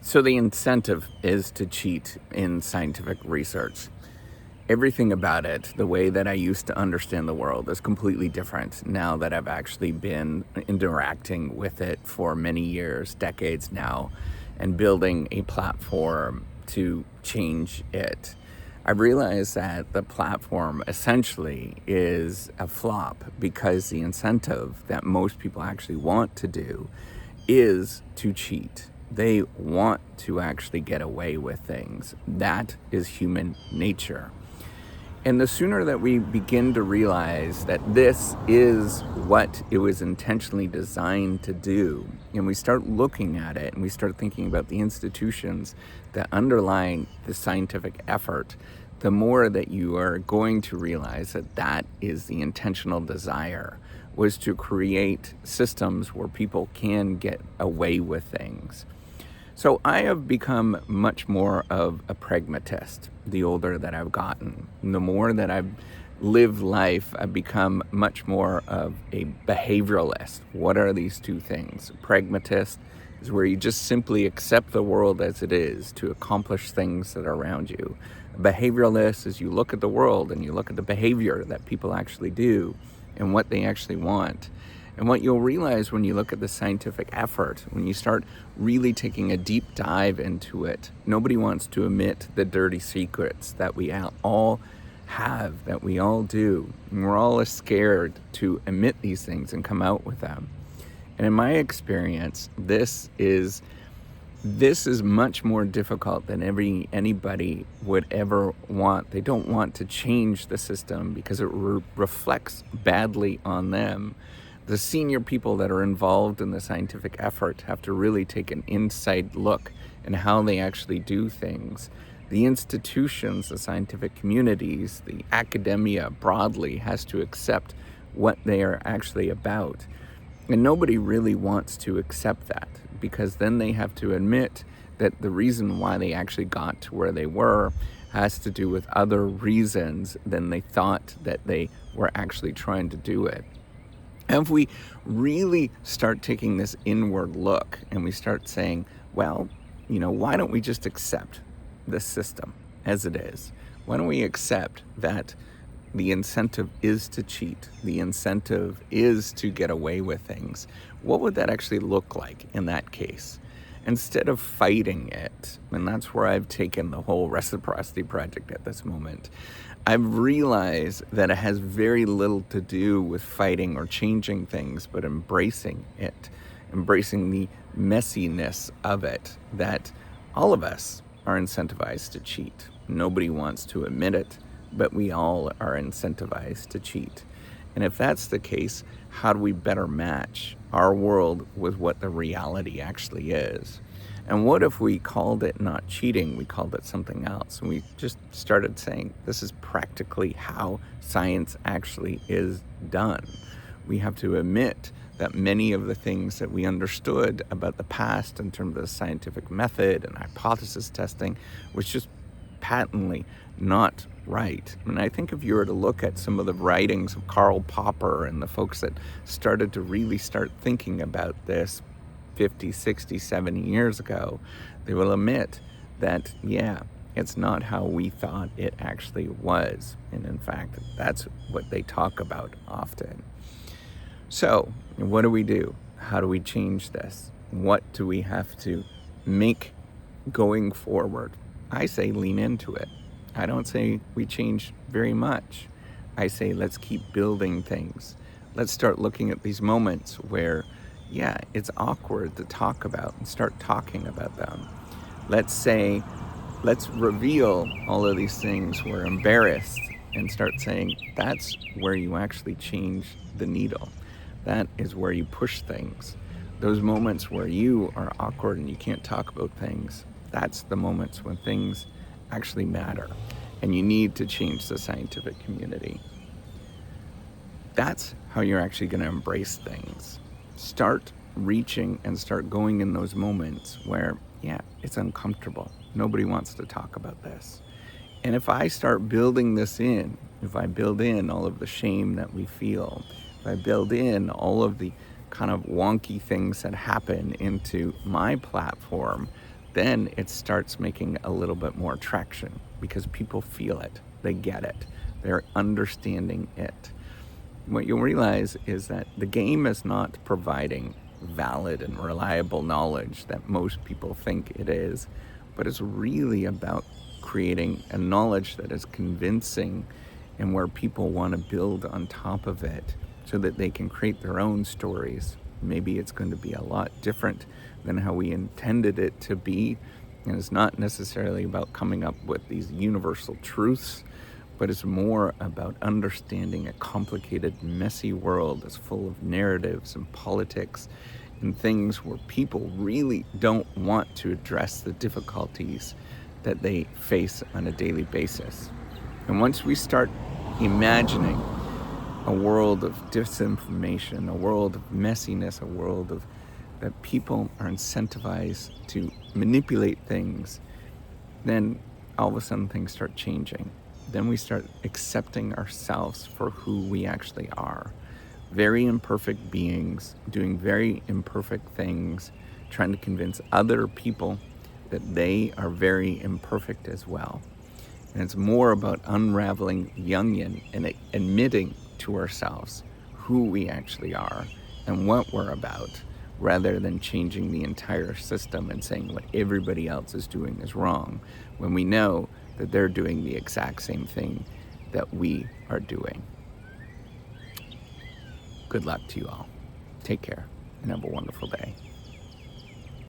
So the incentive is to cheat in scientific research. Everything about it, the way that I used to understand the world, is completely different now that I've actually been interacting with it for many years, decades now, and building a platform to change it. I realized that the platform essentially is a flop because the incentive that most people actually want to do is to cheat. They want to actually get away with things. That is human nature. And the sooner that we begin to realize that this is what it was intentionally designed to do, and we start looking at it and we start thinking about the institutions that underlie the scientific effort, the more that you are going to realize that that is the intentional desire, was to create systems where people can get away with things. So I have become much more of a pragmatist the older that I've gotten. The more that I've lived life, I've become much more of a behavioralist. What are these two things? A pragmatist is where you just simply accept the world as it is to accomplish things that are around you. A behavioralist is you look at the world and you look at the behavior that people actually do and what they actually want. And what you'll realize when you look at the scientific effort, when you start really taking a deep dive into it, nobody wants to admit the dirty secrets that we all have, that we all do. And we're all scared to admit these things and come out with them. And in my experience, this is much more difficult than anybody would ever want. They don't want to change the system because it reflects badly on them. The senior people that are involved in the scientific effort have to really take an inside look at how they actually do things. The institutions, the scientific communities, the academia broadly has to accept what they are actually about. And nobody really wants to accept that, because then they have to admit that the reason why they actually got to where they were has to do with other reasons than they thought that they were actually trying to do it. And if we really start taking this inward look and we start saying, well, why don't we just accept the system as it is? Why don't we accept that the incentive is to cheat? The incentive is to get away with things. What would that actually look like in that case? Instead of fighting it, and that's where I've taken the whole reciprocity project at this moment, I've realized that it has very little to do with fighting or changing things, but embracing it, embracing the messiness of it, that all of us are incentivized to cheat. Nobody wants to admit it, but we all are incentivized to cheat. And if that's the case, how do we better match our world with what the reality actually is? And what if we called it not cheating, we called it something else? And we just started saying, this is practically how science actually is done. We have to admit that many of the things that we understood about the past in terms of the scientific method and hypothesis testing was just patently not right. And I think if you were to look at some of the writings of Karl Popper and the folks that started to really start thinking about this 50, 60, 70 years ago, they will admit that, it's not how we thought it actually was. And in fact, that's what they talk about often. So, what do we do? How do we change this? What do we have to make going forward? I say lean into it. I don't say we change very much. I say let's keep building things. Let's start looking at these moments where, it's awkward to talk about and start talking about them. Let's reveal all of these things. We're embarrassed and start saying that's where you actually change the needle. That is where you push things. Those moments where you are awkward and you can't talk about things, that's the moments when things actually matter. And you need to change the scientific community. That's how you're actually going to embrace things. Start reaching and start going in those moments where, it's uncomfortable. Nobody wants to talk about this. And if I start building this in, if I build in all of the shame that we feel, if I build in all of the kind of wonky things that happen into my platform, then it starts making a little bit more traction because people feel it, they get it, they're understanding it. What you'll realize is that the game is not providing valid and reliable knowledge that most people think it is, but it's really about creating a knowledge that is convincing and where people want to build on top of it so that they can create their own stories. Maybe it's going to be a lot different than how we intended it to be, and it's not necessarily about coming up with these universal truths, but it's more about understanding a complicated, messy world that's full of narratives and politics and things where people really don't want to address the difficulties that they face on a daily basis. And once we start imagining a world of disinformation, a world of messiness, a world of that people are incentivized to manipulate things, then all of a sudden things start changing. Then we start accepting ourselves for who we actually are. Very imperfect beings doing very imperfect things, trying to convince other people that they are very imperfect as well. And it's more about unraveling Jungian and admitting to ourselves who we actually are and what we're about, rather than changing the entire system and saying what everybody else is doing is wrong, when we know that they're doing the exact same thing that we are doing. Good luck to you all. Take care and have a wonderful day.